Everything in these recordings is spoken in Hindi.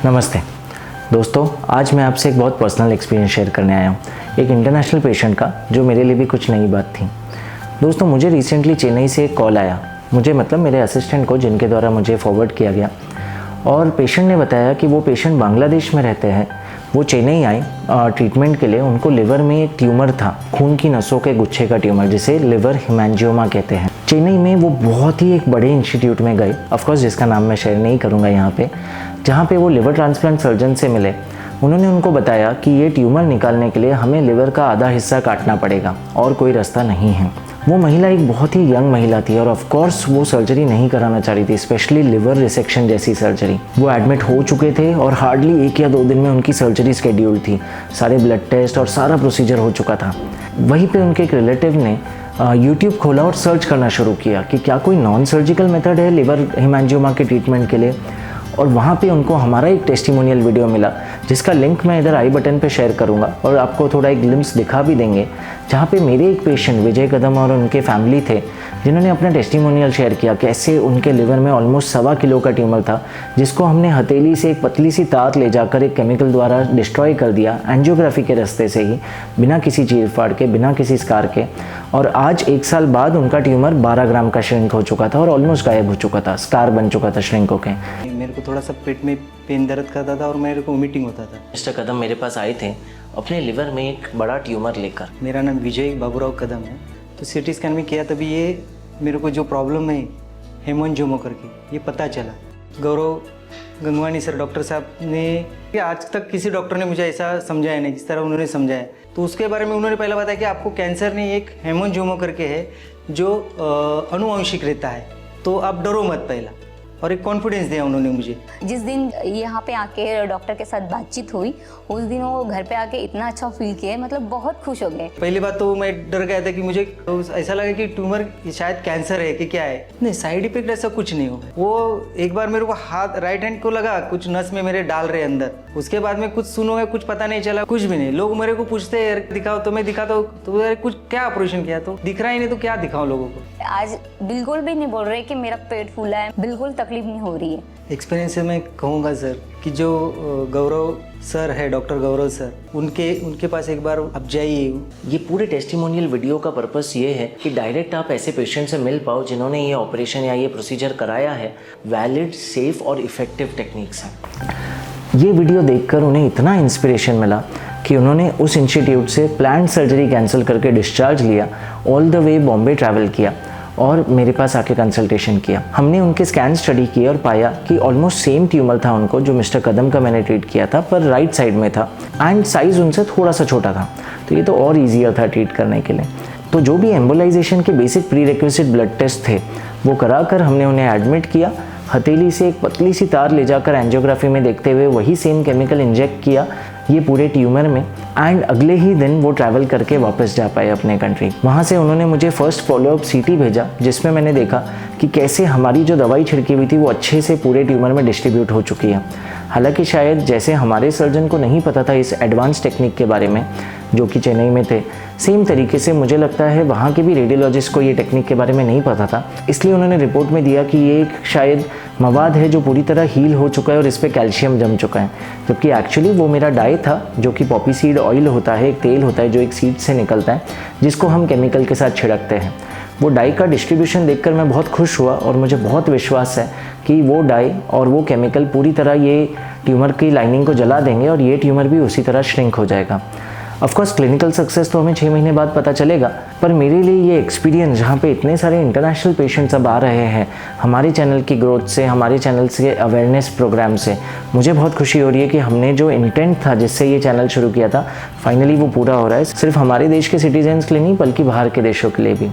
नमस्ते दोस्तों, आज मैं आपसे एक बहुत पर्सनल एक्सपीरियंस शेयर करने आया हूँ, एक इंटरनेशनल पेशेंट का, जो मेरे लिए भी कुछ नई बात थी। दोस्तों, मुझे रिसेंटली चेन्नई से एक कॉल आया, मुझे मतलब मेरे असिस्टेंट को, जिनके द्वारा मुझे फॉरवर्ड किया गया, और पेशेंट ने बताया कि वो पेशेंट बांग्लादेश में रहते हैं। वो चेन्नई आए ट्रीटमेंट के लिए। उनको लिवर में एक ट्यूमर था, खून की नसों के गुच्छे का ट्यूमर, जिसे लिवर हेमांजियोमा कहते हैं। चेन्नई में वो बहुत ही एक बड़े इंस्टीट्यूट में गए, ऑफकोर्स जिसका नाम मैं शेयर नहीं करूँगा यहाँ पे, जहाँ पे वो लिवर ट्रांसप्लांट सर्जन से मिले। उन्होंने उनको बताया कि ये ट्यूमर निकालने के लिए हमें लिवर का आधा हिस्सा काटना पड़ेगा और कोई रास्ता नहीं है। वो महिला एक बहुत ही यंग महिला थी और ऑफ कोर्स वो सर्जरी नहीं कराना चाह रही थी, स्पेशली लिवर रिसेक्शन जैसी सर्जरी। वो एडमिट हो चुके थे और हार्डली 1 या 2 दिन में उनकी सर्जरी शेड्यूल थी। सारे ब्लड टेस्ट और सारा प्रोसीजर हो चुका था। वहीं पे उनके एक रिलेटिव ने यूट्यूब खोला और सर्च करना शुरू किया कि क्या कोई नॉन सर्जिकल मेथड है लिवर हेमांजियोमा के ट्रीटमेंट के लिए। और वहाँ पे उनको हमारा एक टेस्टिमोनियल वीडियो मिला, जिसका लिंक मैं इधर आई बटन पे शेयर करूँगा और आपको थोड़ा एक ग्लिम्स दिखा भी देंगे, जहाँ पे मेरे एक पेशेंट विजय कदम और उनके फैमिली थे, जिन्होंने अपना टेस्टिमोनियल शेयर किया कैसे उनके लिवर में ऑलमोस्ट 1.25 किलो का ट्यूमर था, जिसको हमने हथेली से एक पतली सी तार ले जाकर एक केमिकल द्वारा डिस्ट्रॉय कर दिया, एंजियोग्राफी के रास्ते से ही, बिना किसी चीर फाड़ के, बिना किसी स्कार के। और आज 1 साल बाद उनका ट्यूमर 12 ग्राम का श्रिंक हो चुका था और ऑलमोस्ट गायब हो चुका था, स्कार बन चुका था श्रिंक होके। मेरे को थोड़ा सा पेट में पेन दर्द करता था और मेरे को वोमिटिंग होता था। मिस्टर कदम मेरे पास आए थे अपने लिवर में एक बड़ा ट्यूमर लेकर। मेरा नाम विजय बाबूराव कदम है। तो सीटी स्कैन में किया, तभी ये मेरे को जो प्रॉब्लम है हेमांजियोमा करके ये पता चला। गौरव गंगवानी सर डॉक्टर साहब ने, आज तक किसी डॉक्टर ने मुझे ऐसा समझाया नहीं जिस तरह उन्होंने समझाया। तो उसके बारे में उन्होंने पहला बताया कि आपको कैंसर नहीं, एक हेमांजियोमा करके है जो अनुवांशिक रहता है, तो आप डरो मत पहला, और एक कॉन्फिडेंस दिया उन्होंने मुझे। जिस दिन यहाँ पे आके डॉक्टर के साथ बातचीत हुई, उस दिन वो घर पे आके इतना अच्छा फील किया, मतलब बहुत खुश हो गए। पहली बात तो मैं डर गया था कि मुझे ऐसा लगा कि ट्यूमर शायद कैंसर है कि क्या है। नहीं, साइड इफेक्ट ऐसा कुछ नहीं हुआ। वो एक बार मेरे को हाथ राइट हैंड को लगा कुछ नस में मेरे डाल रहे अंदर, उसके बाद में कुछ सुनोगे, कुछ पता नहीं चला, कुछ भी नहीं। लोग मेरे को पूछते दिखाओ, तो मैं दिखाता हूँ तो कुछ क्या ऑपरेशन किया, तो दिख रहा ही नहीं तो क्या दिखाऊं लोगों को। आज बिल्कुल भी नहीं बोल रहे कि मेरा पेट फूला है, बिल्कुल तकलीफ नहीं हो रही है। एक्सपीरियंस से मैं कहूँगा सर कि जो गौरव सर है, डॉक्टर गौरव सर, उनके पास एक बार आप जाइए। ये पूरे टेस्टिमोनियल वीडियो का पर्पस ये है कि डायरेक्ट आप ऐसे पेशेंट से मिल पाओ जिन्होंने ये ऑपरेशन या ये प्रोसीजर कराया है। वैलिड, सेफ और इफ़ेक्टिव टेक्निक्स हैं। ये वीडियो देखकर उन्हें इतना इंस्पिरेशन मिला कि उन्होंने उस इंस्टीट्यूट से प्लान्ड सर्जरी कैंसिल करके डिस्चार्ज लिया, all the way Bombay travel किया और मेरे पास आके कंसल्टेशन किया। हमने उनके स्कैन स्टडी किए और पाया कि ऑलमोस्ट सेम ट्यूमर था उनको जो मिस्टर कदम का मैंने ट्रीट किया था, पर राइट साइड में था एंड साइज़ उनसे थोड़ा सा छोटा था। तो ये तो और ईजियर था ट्रीट करने के लिए। तो जो भी एम्बोलाइजेशन के basic prerequisite blood test थे वो कराकर हमने उन्हें एडमिट किया। हथेली से एक पतली सी तार ले जाकर एंजियोग्राफी में देखते हुए वही सेम केमिकल इंजेक्ट किया ये पूरे ट्यूमर में, एंड अगले ही दिन वो ट्रैवल करके वापस जा पाए अपने कंट्री। वहाँ से उन्होंने मुझे फर्स्ट फॉलोअप सीटी भेजा, जिसमें मैंने देखा कि कैसे हमारी जो दवाई छिड़की हुई थी वो अच्छे से पूरे ट्यूमर में डिस्ट्रीब्यूट हो चुकी है। हालांकि शायद जैसे हमारे सर्जन को नहीं पता था इस एडवांस टेक्निक के बारे में, जो कि चेन्नई में थे, सेम तरीके से मुझे लगता है वहाँ के भी रेडियोलॉजिस्ट को ये टेक्निक के बारे में नहीं पता था। इसलिए उन्होंने रिपोर्ट में दिया कि ये एक शायद मवाद है जो पूरी तरह हील हो चुका है और इस पर कैल्शियम जम चुका है, जबकि एक्चुअली वो मेरा डाई था, जो कि पॉपी सीड ऑयल होता है, एक तेल होता है जो एक सीड से निकलता है, जिसको हम केमिकल के साथ छिड़कते हैं। वो डाई का डिस्ट्रीब्यूशन देखकर मैं बहुत खुश हुआ और मुझे बहुत विश्वास है कि वो डाई और वो केमिकल पूरी तरह ये ट्यूमर की लाइनिंग को जला देंगे और ये ट्यूमर भी उसी तरह श्रिंक हो जाएगा। ऑफकोर्स क्लिनिकल सक्सेस तो हमें 6 महीने बाद पता चलेगा, पर मेरे लिए ये एक्सपीरियंस जहाँ पे इतने सारे इंटरनेशनल पेशेंट्स अब आ रहे हैं हमारे चैनल की ग्रोथ से, हमारे चैनल से अवेयरनेस प्रोग्राम से, मुझे बहुत खुशी हो रही है कि हमने जो इंटेंट था जिससे ये चैनल शुरू किया था, फाइनली वो पूरा हो रहा है। सिर्फ हमारे देश के सिटीजन्स के लिए नहीं, बल्कि बाहर के देशों के लिए भी।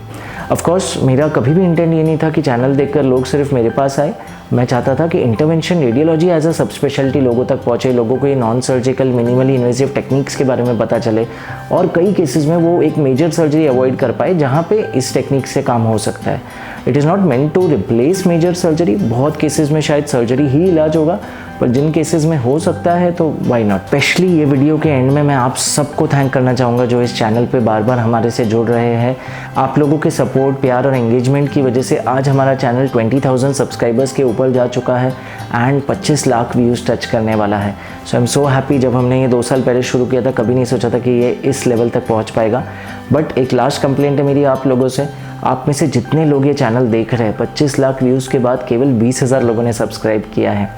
ऑफकोर्स मेरा कभी भी इंटेंट ये नहीं था कि चैनल देखकर लोग सिर्फ मेरे पास आए। मैं चाहता था कि इंटरवेंशन रेडियोलॉजी एज अ सब स्पेशलिटी लोगों तक पहुँचे, लोगों को ये non surgical minimally invasive techniques के बारे में पता चले और कई केसेस में वो एक मेजर सर्जरी अवॉइड कर पाए जहाँ पे इस टेक्निक से काम हो सकता है। It is not meant to replace major surgery, बहुत केसेस में शायद सर्जरी ही इलाज होगा, पर जिन केसेस में हो सकता है तो वाई नॉट। स्पेशली ये वीडियो के एंड में मैं आप सबको थैंक करना चाहूँगा जो इस चैनल पे बार बार हमारे से जुड़ रहे हैं। आप लोगों के सपोर्ट, प्यार और एंगेजमेंट की वजह से आज हमारा चैनल 20,000 सब्सक्राइबर्स के ऊपर जा चुका है एंड 25 लाख व्यूज़ टच करने वाला है। सो आई एम सो हैप्पी। जब हमने ये 2 साल पहले शुरू किया था कभी नहीं सोचा था कि ये इस लेवल तक पहुँच पाएगा। बट एक लास्ट कंप्लेंट है मेरी आप लोगों से, आप में से जितने लोग ये चैनल देख रहे हैं 25 लाख व्यूज़ के बाद केवल 20,000 लोगों ने सब्सक्राइब किया है।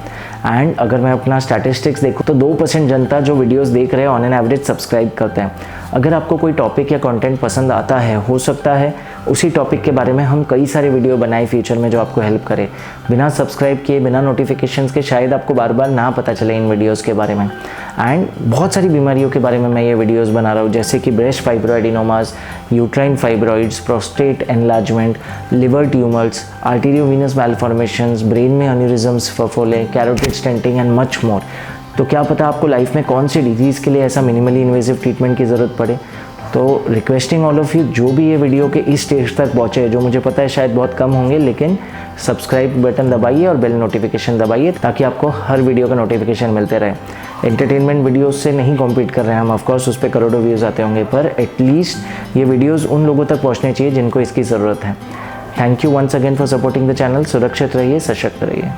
एंड अगर मैं अपना स्टैटिस्टिक्स देखूँ तो 2% जनता जो वीडियोस देख रहे हैं ऑन एन एवरेज सब्सक्राइब करते हैं। अगर आपको कोई टॉपिक या कंटेंट पसंद आता है, हो सकता है उसी टॉपिक के बारे में हम कई सारे वीडियो बनाए फ्यूचर में जो आपको हेल्प करे। बिना सब्सक्राइब किए, बिना नोटिफिकेशंस के शायद आपको बार बार ना पता चले इन वीडियोस के बारे में। एंड बहुत सारी बीमारियों के बारे में मैं ये वीडियोस बना रहा हूँ, जैसे कि breast fibroadenomas, uterine fibroids, prostate enlargement, liver tumours, arteriovenous malformations, brain में एन्यूरिज्म्स, फफोले, carotid stenting and much more. तो क्या पता आपको लाइफ में कौन सी डिजीज़ के लिए ऐसा मिनिमली इन्वेसिव ट्रीटमेंट की ज़रूरत पड़े। तो रिक्वेस्टिंग ऑल ऑफ यू, जो भी ये वीडियो के इस स्टेज तक पहुँचे, जो मुझे पता है शायद बहुत कम होंगे, लेकिन सब्सक्राइब बटन दबाइए और बेल नोटिफिकेशन दबाइए ताकि आपको हर वीडियो का नोटिफिकेशन मिलते रहे। एंटरटेनमेंट वीडियोस से नहीं कॉम्पीट कर रहे हैं हम, ऑफकोर्स उस पर करोड़ों व्यूज़ आते होंगे, पर एटलीस्ट ये वीडियोज़ उन लोगों तक पहुँचने चाहिए जिनको इसकी ज़रूरत है। Thank you once again for supporting the channel. सुरक्षित रहिए, सशक्त रहिए।